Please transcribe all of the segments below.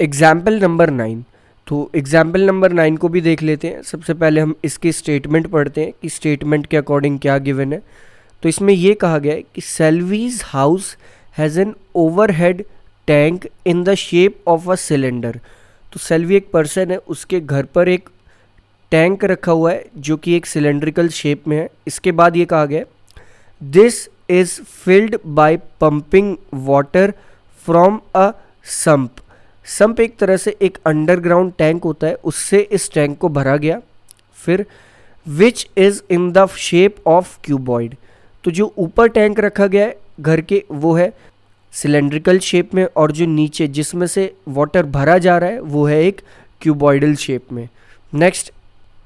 Example number 9। तो example number 9 को भी देख लेते हैं। सबसे पहले हम इसकी स्टेटमेंट पढ़ते हैं कि स्टेटमेंट के अकॉर्डिंग क्या गिवन है। तो इसमें ये कहा गया है कि Selvi's house has an overhead tank in the shape of a cylinder. तो सेल्वी एक पर्सन है, उसके घर पर एक टैंक रखा हुआ है जो कि एक सिलेंड्रिकल शेप में है। इसके बाद ये कहा गया this is filled by pumping water from a sump. Sump एक तरह से एक अंडरग्राउंड टैंक होता है, उससे इस टैंक को भरा गया। फिर which is in the shape of cuboid. तो जो ऊपर टैंक रखा गया है घर के वो है सिलेंड्रिकल शेप में, और जो नीचे जिसमें से वाटर भरा जा रहा है वो है एक क्यूबॉइडल शेप में। Next,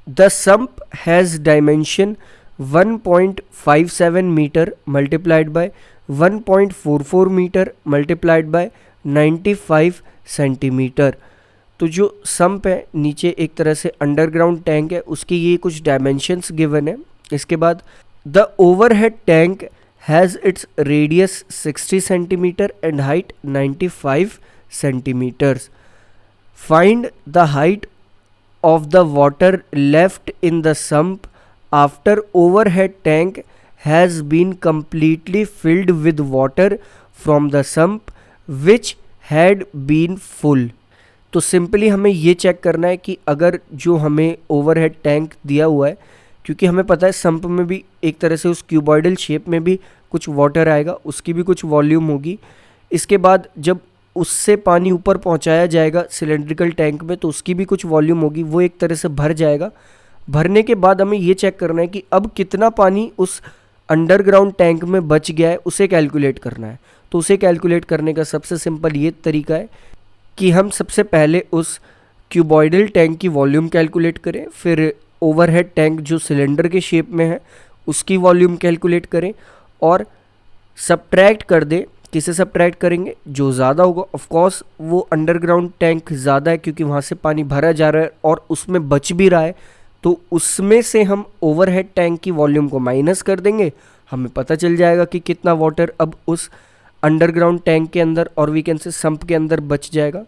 the sump has dimension 1.57 metre multiplied by 1.44 metre multiplied by 95 centimetre. तो जो सम्प है नीचे एक तरह से अंडरग्राउंड टैंक है, उसकी ये कुछ डायमेंशंस गिवन है। इसके बाद the overhead tank has its radius 60 centimetre and height 95 centimetres. Find the height of the water left in the sump after overhead tank has been completely filled with water from the sump which had been full। तो simply हमें ये check करना है कि अगर जो हमें overhead tank दिया हुआ है, क्योंकि हमें पता है सम्प में भी एक तरह से उस क्यूबॉइडल शेप में भी कुछ वाटर आएगा, उसकी भी कुछ वॉल्यूम होगी। इसके बाद जब उससे पानी ऊपर पहुंचाया जाएगा सिलेंड्रिकल टैंक में तो उसकी भी कुछ वॉल्यूम होगी, वो एक तरह से भर जाएगा। भरने के बाद हमें ये चेक करना है कि अब कितना पानी उस अंडरग्राउंड टैंक में बच गया है, उसे कैलकुलेट करना है। तो उसे कैलकुलेट करने का सबसे सिंपल ये तरीका है कि हम सबसे पहले उस क्यूबॉइडल टैंक की वॉल्यूम कैलकुलेट करें, फिर ओवरहेड टैंक जो सिलेंडर के शेप में है उसकी वॉल्यूम कैलकुलेट करें और सब्ट्रैक्ट कर दें। किसे सब्ट्रैक्ट करेंगे? जो ज़्यादा होगा। ऑफ कोर्स वो अंडरग्राउंड टैंक ज़्यादा है क्योंकि वहाँ से पानी भरा जा रहा है और उसमें बच भी रहा है, तो उसमें से हम ओवरहेड टैंक की वॉल्यूम को माइनस कर देंगे। हमें पता चल जाएगा कि कितना वाटर अब उस अंडरग्राउंड टैंक के अंदर और वी कैन से सम्प के अंदर बच जाएगा।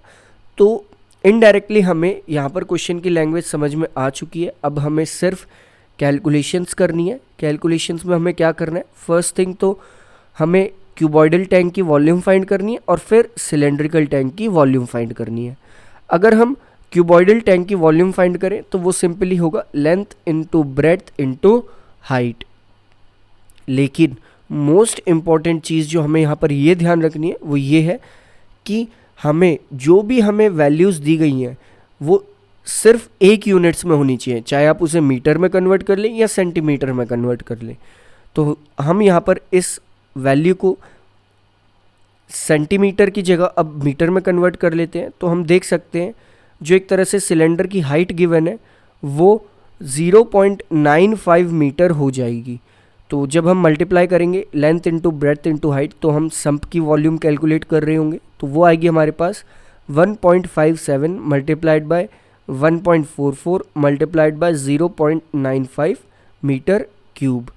तो इनडायरेक्टली हमें यहाँ पर क्वेश्चन की लैंग्वेज समझ में आ चुकी है। अब हमें सिर्फ कैलकुलेशंस करनी है। कैलकुलेशंस में हमें क्या करना है? फर्स्ट थिंग तो हमें क्यूबॉइडल टैंक की वॉल्यूम फाइंड करनी है और फिर सिलेंड्रिकल टैंक की वॉल्यूम फाइंड करनी है। अगर हम क्यूबॉइडल टैंक की वॉल्यूम फाइंड करें तो वो सिंपली होगा length into breadth into height. लेकिन मोस्ट इम्पॉर्टेंट चीज़ जो हमें यहाँ पर ये ध्यान रखनी है वो ये है कि हमें जो भी हमें वैल्यूज़ दी गई हैं वो सिर्फ एक यूनिट्स में होनी चाहिए, चाहे आप उसे मीटर में कन्वर्ट कर लें या सेंटीमीटर में कन्वर्ट कर लें। तो हम यहाँ पर इस वैल्यू को सेंटीमीटर की जगह अब मीटर में कन्वर्ट कर लेते हैं। तो हम देख सकते हैं जो एक तरह से सिलेंडर की हाइट गिवन है वो 0.95 मीटर हो जाएगी। तो जब हम मल्टीप्लाई करेंगे length into breadth into height तो हम सम्प की वॉल्यूम कैलकुलेट कर रहे होंगे, तो वो आएगी हमारे पास 1.57 multiplied by 1.44 multiplied by 0.95 metre cube.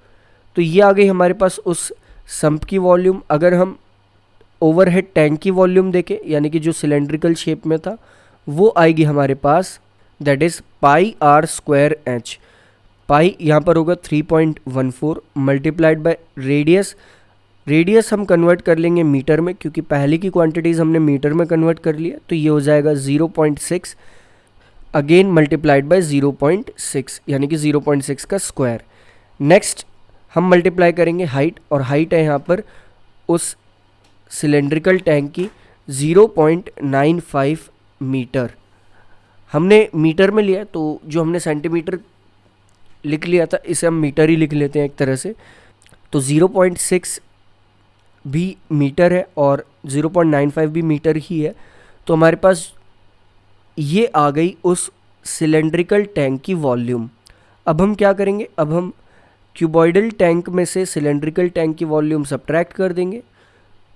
तो ये आ गई हमारे पास उस सम्प की वॉल्यूम। अगर हम ओवरहेड टैंक की वॉल्यूम देखें यानी कि जो सिलेंड्रिकल शेप में था वो आएगी हमारे पास that is pi r square h. Pi यहाँ पर होगा 3.14 मल्टीप्लाइड बाय रेडियस। रेडियस हम कन्वर्ट कर लेंगे मीटर में क्योंकि पहले की क्वांटिटीज़ हमने मीटर में कन्वर्ट कर लिया, तो ये हो जाएगा 0.6 अगेन मल्टीप्लाइड बाय 0.6 यानी कि 0.6 का स्क्वायर। नेक्स्ट हम मल्टीप्लाई करेंगे हाइट, और हाइट है यहाँ पर उस सिलेंड्रिकल टैंक की 0.95 मीटर। हमने मीटर में लिया तो जो हमने सेंटीमीटर लिख लिया था इसे हम मीटर ही लिख लेते हैं एक तरह से। तो 0.6 भी मीटर है और 0.95 भी मीटर ही है। तो हमारे पास ये आ गई उस सिलेंड्रिकल टैंक की वॉल्यूम। अब हम क्या करेंगे? अब हम क्यूबॉइडल टैंक में से सिलेंड्रिकल टैंक की वॉल्यूम सब्ट्रैक्ट कर देंगे।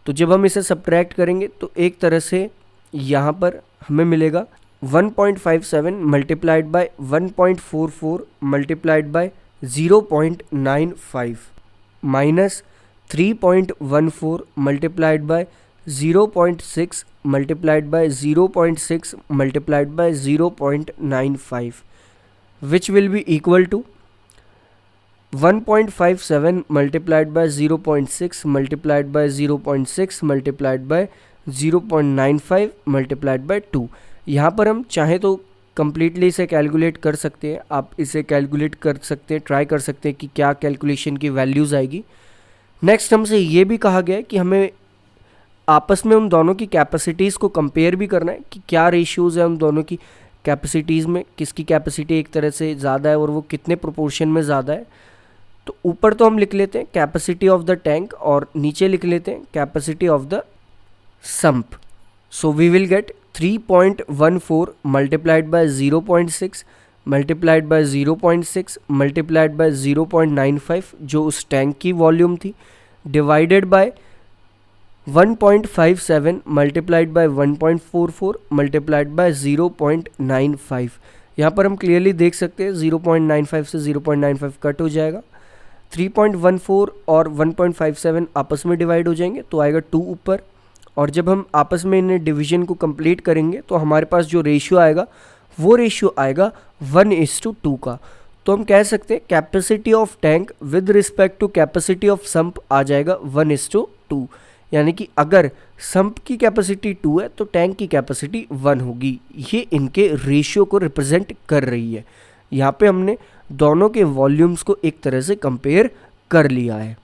तो जब हम इसे सब्ट्रैक्ट करेंगे तो एक तरह से यहाँ पर हमें मिलेगा 1.57 multiplied by 1.44 multiplied by 0.95 minus 3.14 multiplied by 0.6 multiplied by 0.6 multiplied by 0.95, which will be equal to 1.57 multiplied by 0.6 multiplied by 0.6 multiplied by 0.95 multiplied by 2। यहाँ पर हम चाहे तो कम्प्लीटली इसे कैलकुलेट कर सकते हैं, आप इसे कैलकुलेट कर सकते हैं, ट्राई कर सकते हैं कि क्या कैलकुलेशन की वैल्यूज़ आएगी। नेक्स्ट हमसे ये भी कहा गया है कि हमें आपस में उन दोनों की कैपेसिटीज़ को कंपेयर भी करना है कि क्या रेशियोज़ है उन दोनों की कैपेसिटीज़ में, किसकी कैपेसिटी एक तरह से ज़्यादा है और वो कितने प्रोपोर्शन में ज़्यादा है। तो ऊपर तो हम लिख लेते हैं कैपेसिटी ऑफ द टैंक और नीचे लिख लेते हैं capacity of the sump. So we will get 3.14 multiplied by 0.6 multiplied by 0.6 multiplied by 0.95 जो उस टैंक की वॉल्यूम थी, divided by 1.57 multiplied by 1.44 multiplied by 0.95। यहाँ पर हम क्लियरली देख सकते हैं 0.95 से 0.95 कट हो जाएगा, 3.14 और 1.57 आपस में डिवाइड हो जाएंगे तो आएगा 2 ऊपर, और जब हम आपस में इन्हें डिवीजन को कंप्लीट करेंगे तो हमारे पास जो रेशियो आएगा वो रेशियो आएगा 1:2 का। तो हम कह सकते हैं capacity of tank with respect to capacity of sump आ जाएगा 1:2, यानी कि अगर सम्प की कैपेसिटी 2 है तो टैंक की कैपेसिटी 1 होगी। ये इनके रेशियो को रिप्रेजेंट कर रही है। यहाँ पे हमने दोनों के वॉल्यूम्स को एक तरह से कंपेयर कर लिया है।